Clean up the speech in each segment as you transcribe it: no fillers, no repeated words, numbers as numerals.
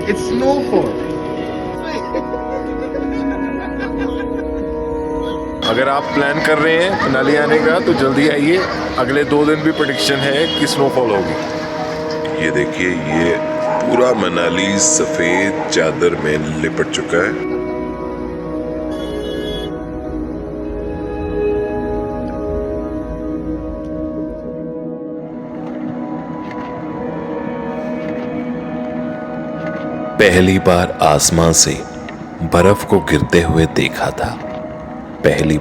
It's snowfall. अगर आप plan कर रहे हैं मनाली आने का तो जल्दी आइए, अगले 2 दिन भी प्रेडिक्शन है कि स्नोफॉल होगी। ये देखिए, ये पूरा मनाली सफेद चादर में लिपट चुका है। पहली बार आसमां से बर्फ को गिरते हुए देखा था। पहली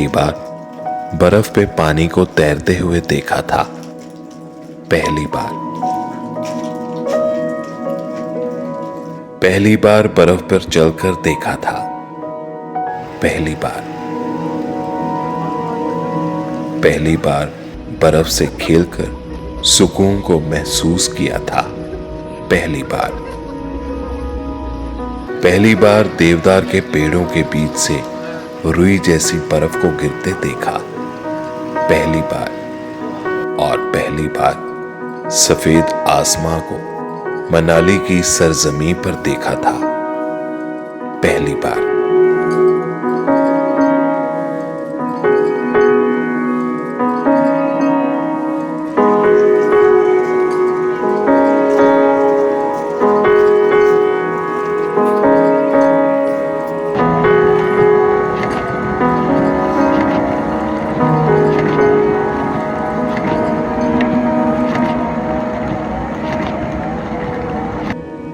बार बर्फ पे पानी को तैरते हुए देखा था। पहली बार बर्फ पर चलकर देखा था। पहली बार बर्फ से खेलकर सुकून को महसूस किया था। पहली बार देवदार के पेड़ों के बीच से रुई जैसी बर्फ को गिरते देखा। पहली बार सफेद आसमां को मनाली की सरजमीं पर देखा था। पहली बार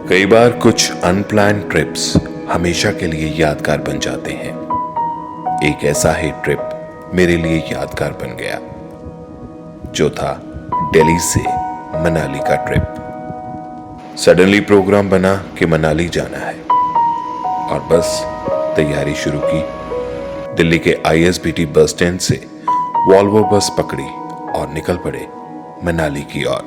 कई बार कुछ अनप्लान्ड ट्रिप्स हमेशा के लिए यादगार बन जाते हैं। एक ऐसा ही ट्रिप मेरे लिए यादगार बन गया, जो था दिल्ली से मनाली का ट्रिप। सडनली प्रोग्राम बना कि मनाली जाना है और बस तैयारी शुरू की। दिल्ली के ISBT बस स्टैंड से वॉल्वो बस पकड़ी और निकल पड़े मनाली की ओर।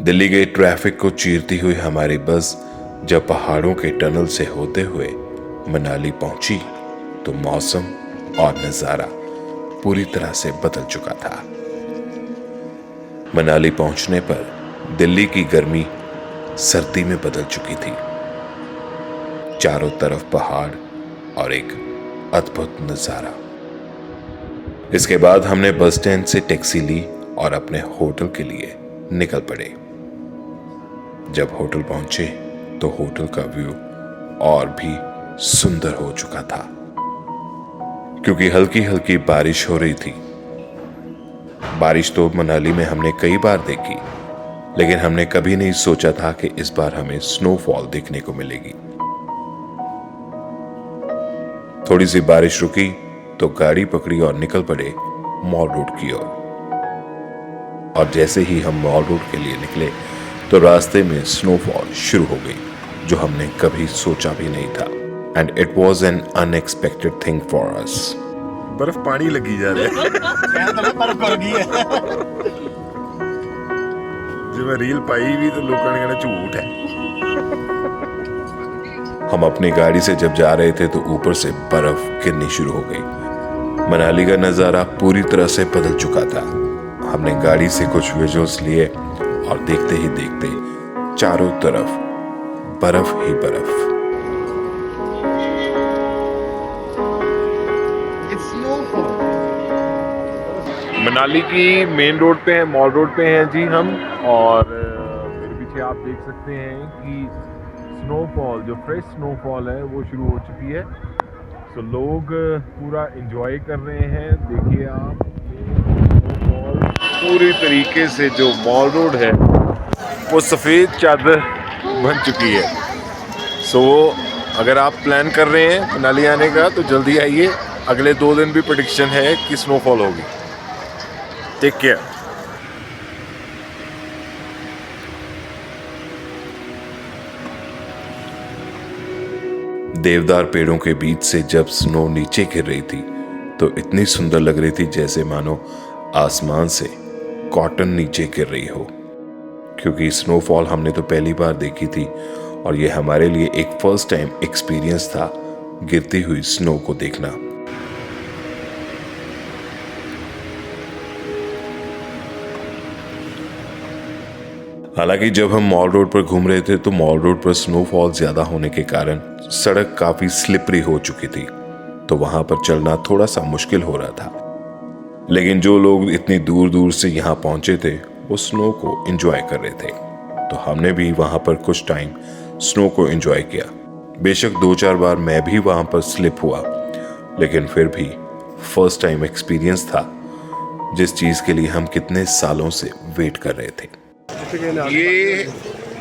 दिल्ली के ट्रैफिक को चीरती हुई हमारी बस जब पहाड़ों के टनल से होते हुए मनाली पहुंची तो मौसम और नजारा पूरी तरह से बदल चुका था। मनाली पहुंचने पर दिल्ली की गर्मी सर्दी में बदल चुकी थी। चारों तरफ पहाड़ और एक अद्भुत नजारा। इसके बाद हमने बस स्टैंड से टैक्सी ली और अपने होटल के लिए निकल पड़े। जब होटल पहुंचे तो होटल का व्यू और भी सुंदर हो चुका था, क्योंकि हल्की हल्की बारिश हो रही थी। बारिश तो मनाली में हमने कई बार देखी, लेकिन हमने कभी नहीं सोचा था कि इस बार हमें स्नोफॉल देखने को मिलेगी। थोड़ी सी बारिश रुकी तो गाड़ी पकड़ी और निकल पड़े मॉल रोड की ओर। और जैसे ही हम मॉल रोड के लिए निकले तो रास्ते में स्नोफॉल शुरू हो गई, जो हमने कभी सोचा भी नहीं था। And it was an unexpected thing for us. बर्फ पानी लगी जा रहा है। बर्फ पड़ गई है। जो मैं रील पाई भी तो लोगों ने कहना झूठ है। हम अपनी गाड़ी से जब जा रहे थे तो ऊपर से बर्फ गिरनी शुरू हो गई। मनाली का नजारा पूरी तरह से बदल चुका था। हमने गाड़ी से कुछ विजुअल्स लिए और देखते ही देखते चारों तरफ बर्फ ही बर्फ। It's snowfall. मनाली की मेन रोड पे है, मॉल रोड पे हैं जी हम। और मेरे पीछे आप देख सकते हैं कि स्नोफॉल, जो फ्रेश स्नोफॉल है वो शुरू हो चुकी है। तो लोग पूरा एंजॉय कर रहे हैं। देखिए आप, स्नोफॉल पूरी तरीके से जो मॉल रोड है वो सफ़ेद चादर बन चुकी है। सो अगर आप प्लान कर रहे हैं मनाली आने का तो जल्दी आइए, अगले 2 दिन भी प्रेडिक्शन है कि स्नोफॉल होगी। Take care. देवदार पेड़ों के बीच से जब स्नो नीचे गिर रही थी तो इतनी सुंदर लग रही थी जैसे मानो आसमान से कॉटन नीचे गिर रही हो। क्योंकि स्नोफॉल हमने तो पहली बार देखी थी और ये हमारे लिए एक फर्स्ट टाइम एक्सपीरियंस था गिरती हुई स्नो को देखना। हालांकि जब हम मॉल रोड पर घूम रहे थे तो मॉल रोड पर स्नोफॉल ज्यादा होने के कारण सड़क काफी स्लिपरी हो चुकी थी, तो वहां पर चलना थोड़ा सा मुश्किल हो रहा था। लेकिन जो लोग इतनी दूर दूर से यहाँ पहुंचे थे वो स्नो को एंजॉय कर रहे थे, तो हमने भी वहां पर कुछ टाइम स्नो को एंजॉय किया। बेशक 2-4 बार मैं भी वहां पर स्लिप हुआ, लेकिन फिर भी फर्स्ट टाइम एक्सपीरियंस था, जिस चीज के लिए हम कितने सालों से वेट कर रहे थे।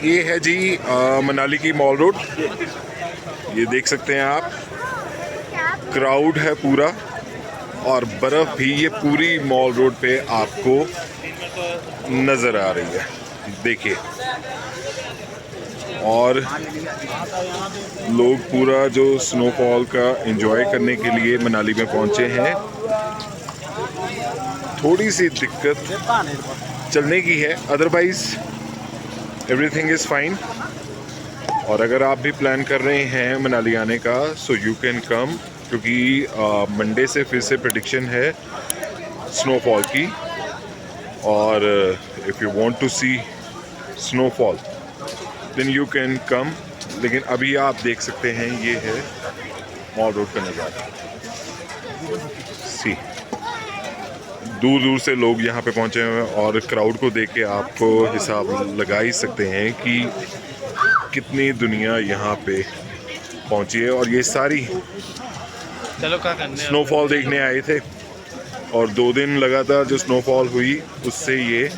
ये है जी मनाली की मॉल रोड। ये देख सकते हैं आप, क्राउड है पूरा, और बर्फ भी ये पूरी मॉल रोड पे आपको नजर आ रही है, देखिए। और लोग पूरा जो स्नोफॉल का एंजॉय करने के लिए मनाली में पहुंचे हैं। थोड़ी सी दिक्कत चलने की है, अदरवाइज एवरीथिंग इज फाइन। और अगर आप भी प्लान कर रहे हैं मनाली आने का, सो यू कैन कम, क्योंकि मंडे से फिर से प्रेडिक्शन है स्नोफॉल की। और if you want to see snowfall then you can come. लेकिन अभी आप देख सकते हैं ये है मॉल रोड का नज़ारा। सी दूर दूर से लोग यहाँ पे पहुँचे हुए हैं, और क्राउड को देख के आपको हिसाब लगा ही सकते हैं कि कितनी दुनिया यहाँ पे पहुँची है। और ये सारी स्नोफॉल देखने आए थे, और 2 दिन लगातार जो स्नोफॉल हुई उससे ये,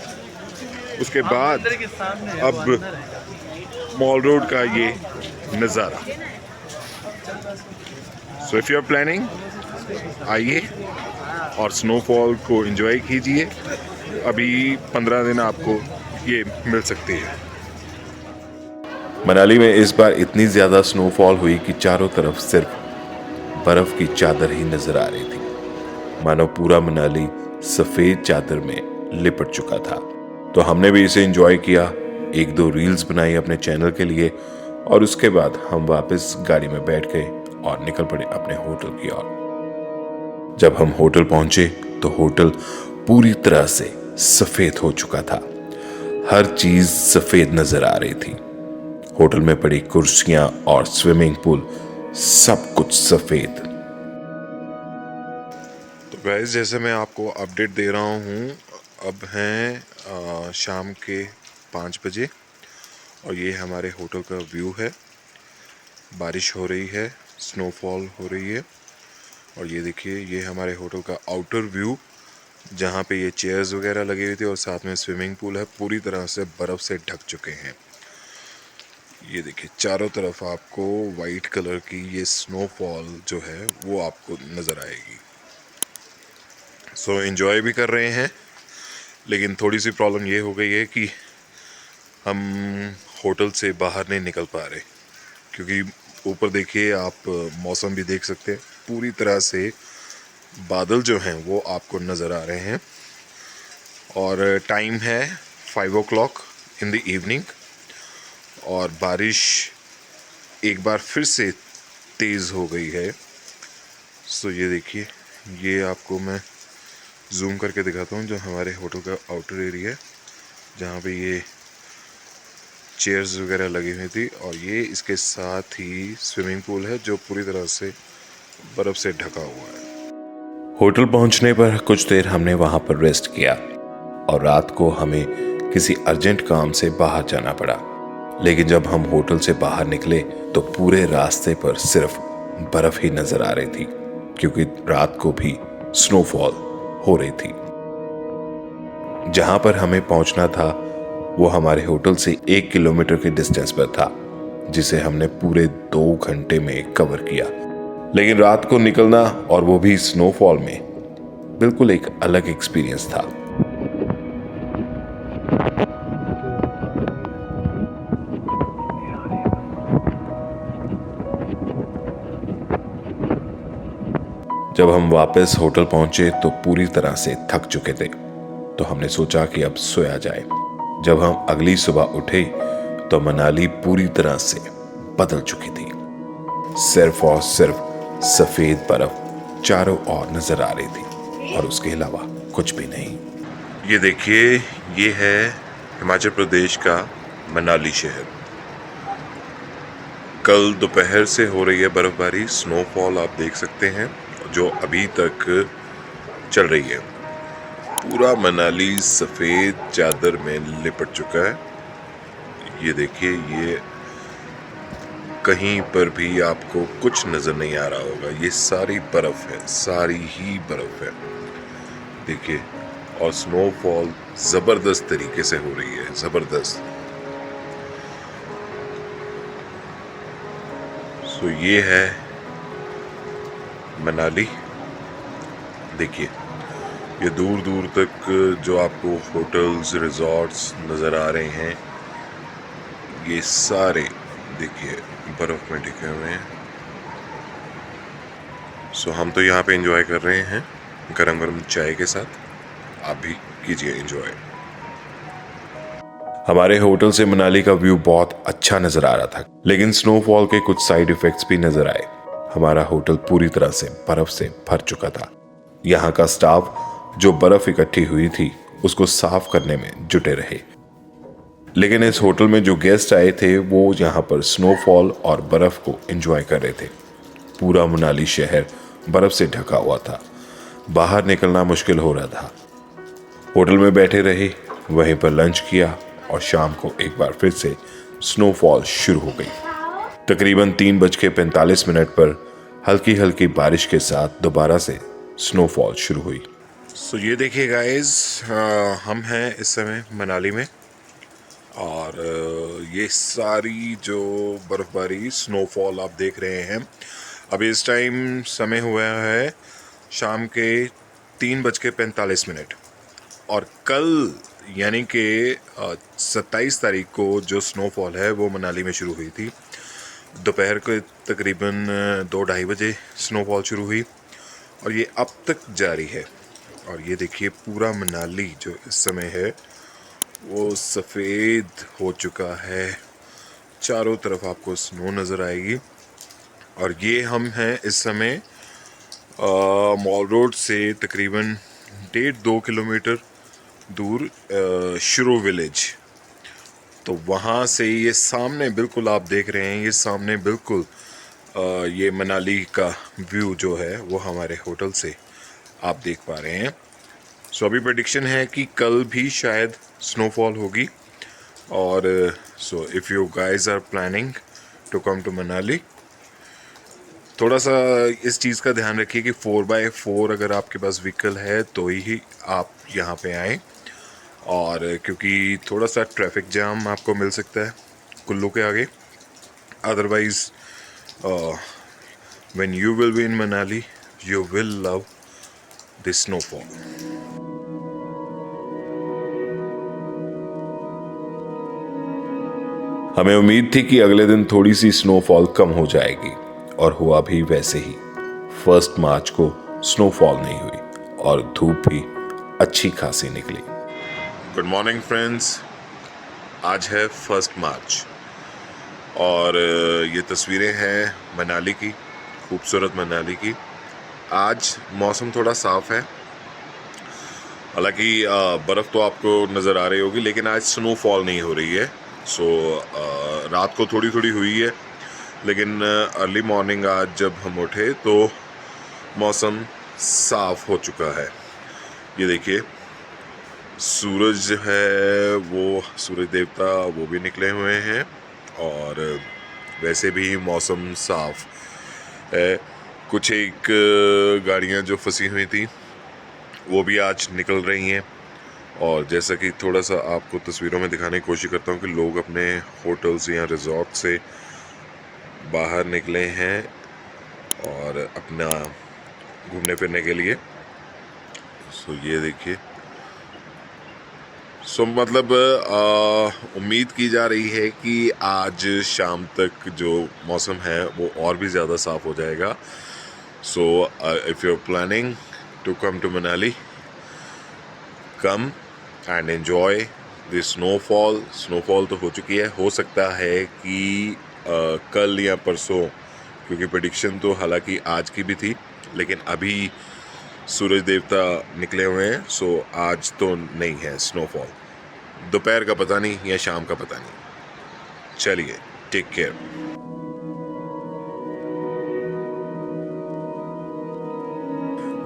उसके बाद अब मॉल रोड का ये नज़ारा। So if you are planning, आइए और स्नोफॉल को एंजॉय कीजिए। अभी 15 दिन आपको ये मिल सकती है। मनाली में इस बार इतनी ज्यादा स्नोफॉल हुई कि चारों तरफ सिर्फ बर्फ की चादर ही नजर आ रही थी, मानो पूरा मनाली सफेद चादर में लिपट चुका था। तो हमने भी इसे एंजॉय किया, 1-2 रील्स बनाई अपने चैनल के लिए, और उसके बाद हम वापस गाड़ी में बैठ गए और निकल पड़े अपने होटल की ओर। जब हम होटल पहुंचे तो होटल पूरी तरह से सफेद हो चुका था, हर चीज सफेद नजर आ रही थी। होटल में पड़ी कुर्सियां और स्विमिंग पूल, सब कुछ सफेद। तो गाइस, जैसे मैं आपको अपडेट दे रहा हूँ, अब हैं शाम के 5 बजे, और ये हमारे होटल का व्यू है। बारिश हो रही है, स्नोफॉल हो रही है, और ये देखिए ये हमारे होटल का आउटर व्यू, जहाँ पे ये चेयर्स वगैरह लगी हुई थी, और साथ में स्विमिंग पूल है, पूरी तरह से बर्फ़ से ढक चुके हैं। ये देखिए चारों तरफ आपको वाइट कलर की ये स्नोफॉल जो है वो आपको नज़र आएगी। सो एंजॉय भी कर रहे हैं, लेकिन थोड़ी सी प्रॉब्लम ये हो गई है कि हम होटल से बाहर नहीं निकल पा रहे, क्योंकि ऊपर देखिए आप मौसम भी देख सकते हैं, पूरी तरह से बादल जो हैं वो आपको नज़र आ रहे हैं। और टाइम है 5 o'clock इन द इवनिंग, और बारिश एक बार फिर से तेज़ हो गई है। सो ये देखिए, ये आपको मैं जूम करके दिखाता हूँ, जो हमारे होटल का आउटर एरिया है, जहाँ पे ये चेयर्स वगैरह लगी हुई थी, और ये इसके साथ ही स्विमिंग पूल है जो पूरी तरह से बर्फ़ से ढका हुआ है। होटल पहुंचने पर कुछ देर हमने वहां पर रेस्ट किया, और रात को हमें किसी अर्जेंट काम से बाहर जाना पड़ा। लेकिन जब हम होटल से बाहर निकले तो पूरे रास्ते पर सिर्फ बर्फ ही नजर आ रही थी, क्योंकि रात को भी स्नोफॉल हो रही थी। जहां पर हमें पहुंचना था वो हमारे होटल से 1 किलोमीटर के डिस्टेंस पर था, जिसे हमने पूरे 2 घंटे में कवर किया। लेकिन रात को निकलना, और वो भी स्नोफॉल में, बिल्कुल एक अलग एक्सपीरियंस था। जब हम वापस होटल पहुंचे तो पूरी तरह से थक चुके थे, तो हमने सोचा कि अब सोया जाए। जब हम अगली सुबह उठे तो मनाली पूरी तरह से बदल चुकी थी। सिर्फ और सिर्फ सफेद बर्फ चारों ओर नजर आ रही थी और उसके अलावा कुछ भी नहीं। ये देखिए, ये है हिमाचल प्रदेश का मनाली शहर। कल दोपहर से हो रही है बर्फबारी, स्नोफॉल आप देख सकते हैं जो अभी तक चल रही है। पूरा मनाली सफ़ेद चादर में लिपट चुका है। ये देखिए, ये कहीं पर भी आपको कुछ नज़र नहीं आ रहा होगा। ये सारी बर्फ़ है, सारी ही बर्फ़ है। देखिए, और स्नोफॉल ज़बरदस्त तरीके से हो रही है, ज़बरदस्त। तो ये है मनाली। देखिए, ये दूर दूर तक जो आपको होटल्स, रिजॉर्ट्स नज़र आ रहे हैं, ये सारे देखिए बर्फ़ में ढके हुए हैं। सो हम तो यहाँ पे एंजॉय कर रहे हैं गरम गरम चाय के साथ। आप भी कीजिए एंजॉय। हमारे होटल से मनाली का व्यू बहुत अच्छा नजर आ रहा था, लेकिन स्नोफॉल के कुछ साइड इफेक्ट्स भी नजर आए। हमारा होटल पूरी तरह से बर्फ से भर चुका था। यहाँ का स्टाफ जो बर्फ इकट्ठी हुई थी उसको साफ करने में जुटे रहे, लेकिन इस होटल में जो गेस्ट आए थे वो यहाँ पर स्नोफॉल और बर्फ को एंजॉय कर रहे थे। पूरा मनाली शहर बर्फ से ढका हुआ था, बाहर निकलना मुश्किल हो रहा था। होटल में बैठे रहे, वहीं पर लंच किया और शाम को एक बार फिर से स्नोफॉल शुरू हो गई। तकरीबन 3:45 पर हल्की हल्की बारिश के साथ दोबारा से स्नोफॉल शुरू हुई। सो ये देखिए गाइस, हम हैं इस समय मनाली में और ये सारी जो बर्फ़बारी स्नोफॉल आप देख रहे हैं। अभी इस टाइम समय हुआ है शाम के 3:45 और कल यानी कि 27 तारीख को जो स्नोफॉल है वो मनाली में शुरू हुई थी। दोपहर के तकरीबन 2-2:30 बजे स्नोफॉल शुरू हुई और ये अब तक जारी है। और ये देखिए, पूरा मनाली जो इस समय है वो सफ़ेद हो चुका है। चारों तरफ आपको स्नो नज़र आएगी। और ये हम हैं इस समय मॉल रोड से तकरीबन 1.5-2 किलोमीटर दूर शुरू विलेज। तो वहाँ से ये सामने बिल्कुल आप देख रहे हैं, ये सामने बिल्कुल ये मनाली का व्यू जो है वो हमारे होटल से आप देख पा रहे हैं। सो अभी प्रेडिक्शन है कि कल भी शायद स्नोफॉल होगी। और so if you guys are planning to come to Manali, थोड़ा सा इस चीज़ का ध्यान रखिए कि 4x4 अगर आपके पास व्हीकल है तो ही आप यहाँ पे आएँ। और क्योंकि थोड़ा सा ट्रैफिक जाम आपको मिल सकता है कुल्लू के आगे। Otherwise when you will be in Manali you will love the snowfall. हमें उम्मीद थी कि अगले दिन थोड़ी सी स्नोफॉल कम हो जाएगी और हुआ भी वैसे ही। 1 मार्च को स्नोफॉल नहीं हुई और धूप भी अच्छी खासी निकली। गुड मॉर्निंग फ्रेंड्स, आज है 1 मार्च और ये तस्वीरें हैं मनाली की, खूबसूरत मनाली की। आज मौसम थोड़ा साफ़ है, हालांकि बर्फ़ तो आपको नज़र आ रही होगी, लेकिन आज स्नोफॉल नहीं हो रही है। सो रात को थोड़ी थोड़ी हुई है, लेकिन अर्ली मॉर्निंग आज जब हम उठे तो मौसम साफ़ हो चुका है। ये देखिए, सूरज जो है वो सूरज देवता वो भी निकले हुए हैं और वैसे भी मौसम साफ़ है। कुछ एक गाड़ियाँ जो फंसी हुई थी वो भी आज निकल रही हैं। और जैसा कि थोड़ा सा आपको तस्वीरों में दिखाने की कोशिश करता हूँ कि लोग अपने होटल्स या रिजॉर्ट से बाहर निकले हैं और अपना घूमने फिरने के लिए। सो ये देखिए, सो मतलब उम्मीद की जा रही है कि आज शाम तक जो मौसम है वो और भी ज़्यादा साफ़ हो जाएगा। So if you are planning to come to Manali, come and enjoy the snowfall. Snowfall तो हो चुकी है, हो सकता है कि कल या परसों, क्योंकि प्रेडिक्शन तो हालांकि आज की भी थी, लेकिन अभी सूरज देवता निकले हुए हैं, सो आज तो नहीं है स्नोफॉल। दोपहर का पता नहीं या शाम का पता नहीं। चलिए, टेक केयर।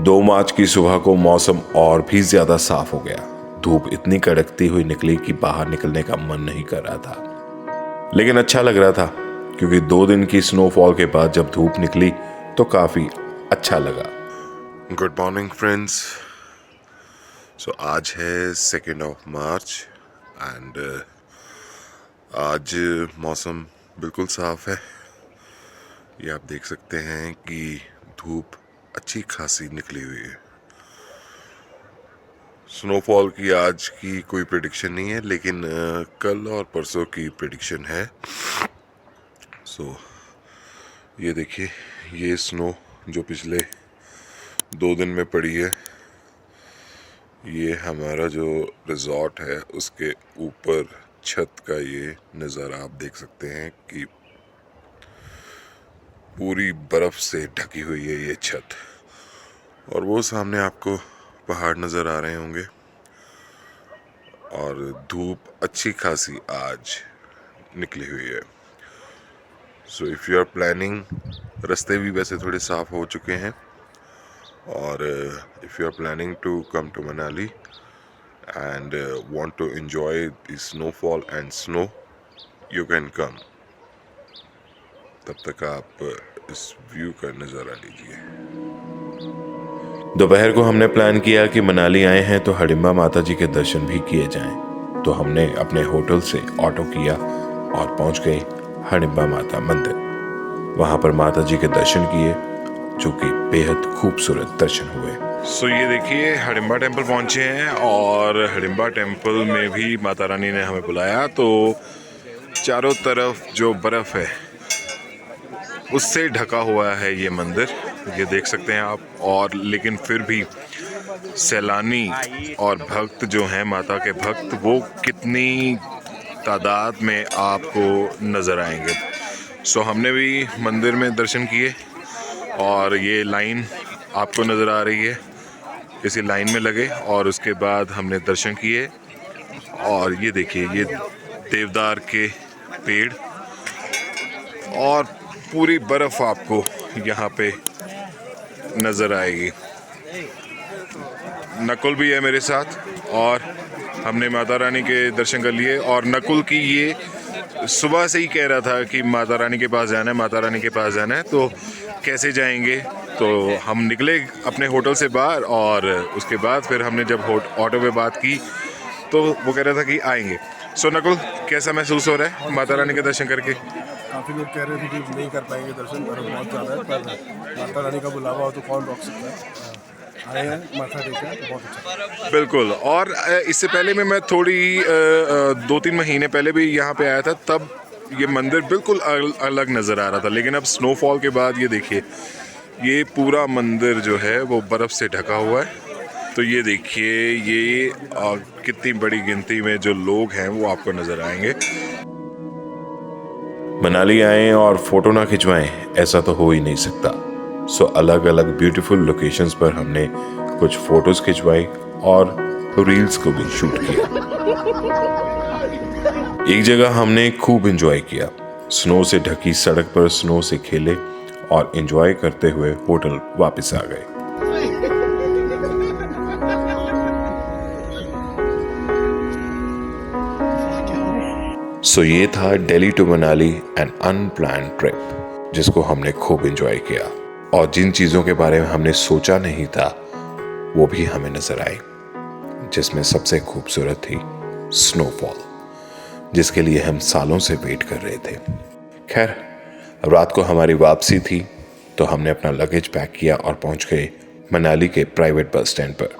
2 मार्च की सुबह को मौसम और भी ज्यादा साफ हो गया। धूप इतनी कड़कती हुई निकली कि बाहर निकलने का मन नहीं कर रहा था, लेकिन अच्छा लग रहा था क्योंकि 2 दिन की स्नोफॉल के बाद जब धूप निकली तो काफी अच्छा लगा। Good morning friends. सो आज है 2 मार्च एंड आज मौसम बिल्कुल साफ है। ये आप देख सकते हैं कि धूप अच्छी खासी निकली हुई है। स्नोफॉल की आज की कोई प्रेडिक्शन नहीं है, लेकिन कल और परसों की प्रेडिक्शन है। सो ये देखिए, ये स्नो जो पिछले 2 दिन में पड़ी है, ये हमारा जो रिजॉर्ट है उसके ऊपर छत का ये नज़ारा आप देख सकते हैं कि पूरी बर्फ़ से ढकी हुई है ये छत, और वो सामने आपको पहाड़ नज़र आ रहे होंगे, और धूप अच्छी खासी आज निकली हुई है। So if you are planning, रास्ते भी वैसे थोड़े साफ़ हो चुके हैं, और if you are planning to come to Manali and want to enjoy the snowfall and snow, you can come. तब तक आप इस व्यू का नज़ारा लीजिए। दोपहर को हमने प्लान किया कि मनाली आए हैं तो हडिम्बा माता जी के दर्शन भी किए जाएं। तो हमने अपने होटल से ऑटो किया और पहुंच गए हडिम्बा माता मंदिर। वहां पर माता जी के दर्शन किए, जो कि बेहद खूबसूरत दर्शन हुए। सो ये देखिए, हडिम्बा टेम्पल पहुंचे हैं, और हडिम्बा टेम्पल में भी माता रानी ने हमें बुलाया। तो चारों तरफ जो बर्फ़ है उससे ढका हुआ है ये मंदिर, ये देख सकते हैं आप। और लेकिन फिर भी सैलानी और भक्त जो हैं, माता के भक्त, वो कितनी तादाद में आपको नज़र आएंगे। सो हमने भी मंदिर में दर्शन किए, और ये लाइन आपको नज़र आ रही है, इसी लाइन में लगे और उसके बाद हमने दर्शन किए। और ये देखिए, ये देवदार के पेड़ और पूरी बर्फ़ आपको यहाँ पे नज़र आएगी। नकुल भी है मेरे साथ, और हमने माता रानी के दर्शन कर लिए। और नकुल की ये सुबह से ही कह रहा था कि माता रानी के पास जाना है, माता रानी के पास जाना है। तो कैसे जाएंगे? तो हम निकले अपने होटल से बाहर, और उसके बाद फिर हमने जब ऑटो पे बात की तो वो कह रहा था कि आएंगे। सो नकुल, कैसा महसूस हो रहा है माता रानी के दर्शन करके? काफ़ी लोग कह रहे थे कि नहीं कर पाएंगे दर्शन, पर बहुत ज़्यादा है, पर माता रानी का बुलावा हो तो कौन रोक सकता है। आए हैं, माथा टेका, तो बहुत अच्छा। बिल्कुल। और इससे पहले मैं थोड़ी 2-3 महीने पहले भी यहाँ पे आया था, तब ये मंदिर बिल्कुल अलग नज़र आ रहा था। लेकिन अब स्नोफॉल के बाद ये देखिए, ये पूरा मंदिर जो है वो बर्फ़ से ढका हुआ है। तो ये देखिए, ये कितनी बड़ी गिनती में जो लोग हैं वो आपको नज़र आएंगे। मनाली आए और फोटो ना खिंचवाएं, ऐसा तो हो ही नहीं सकता। सो अलग अलग ब्यूटीफुल लोकेशंस पर हमने कुछ फोटोज खिंचवाई और रील्स को भी शूट किया। एक जगह हमने खूब एंजॉय किया। स्नो से ढकी सड़क पर स्नो से खेले और एंजॉय करते हुए होटल वापस आ गए। सो ये था Delhi to Manali an unplanned trip, जिसको हमने खूब एंजॉय किया। और जिन चीज़ों के बारे में हमने सोचा नहीं था वो भी हमें नजर आई, जिसमें सबसे खूबसूरत थी स्नोफॉल, जिसके लिए हम सालों से वेट कर रहे थे। खैर, रात को हमारी वापसी थी, तो हमने अपना लगेज पैक किया और पहुंच गए मनाली के प्राइवेट बस स्टैंड पर,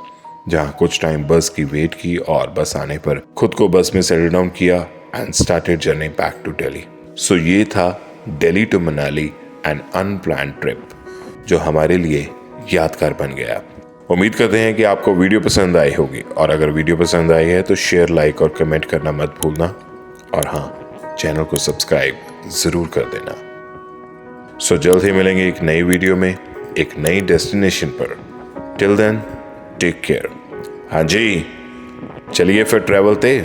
जहां कुछ टाइम बस की वेट की और बस आने पर खुद को बस में सेटल डाउन किया and started journey back to Delhi. So ये था Delhi to Manali an unplanned trip, जो हमारे लिए यादगार बन गया। उम्मीद करते हैं कि आपको वीडियो पसंद आई होगी, और अगर वीडियो पसंद आई है तो शेयर, लाइक और कमेंट करना मत भूलना। और हाँ, चैनल को सब्सक्राइब ज़रूर कर देना। सो जल्द ही मिलेंगे एक नई वीडियो में एक नई डेस्टिनेशन पर। Till then take care. हाँ जी, चलिए फिर ट्रैवल ते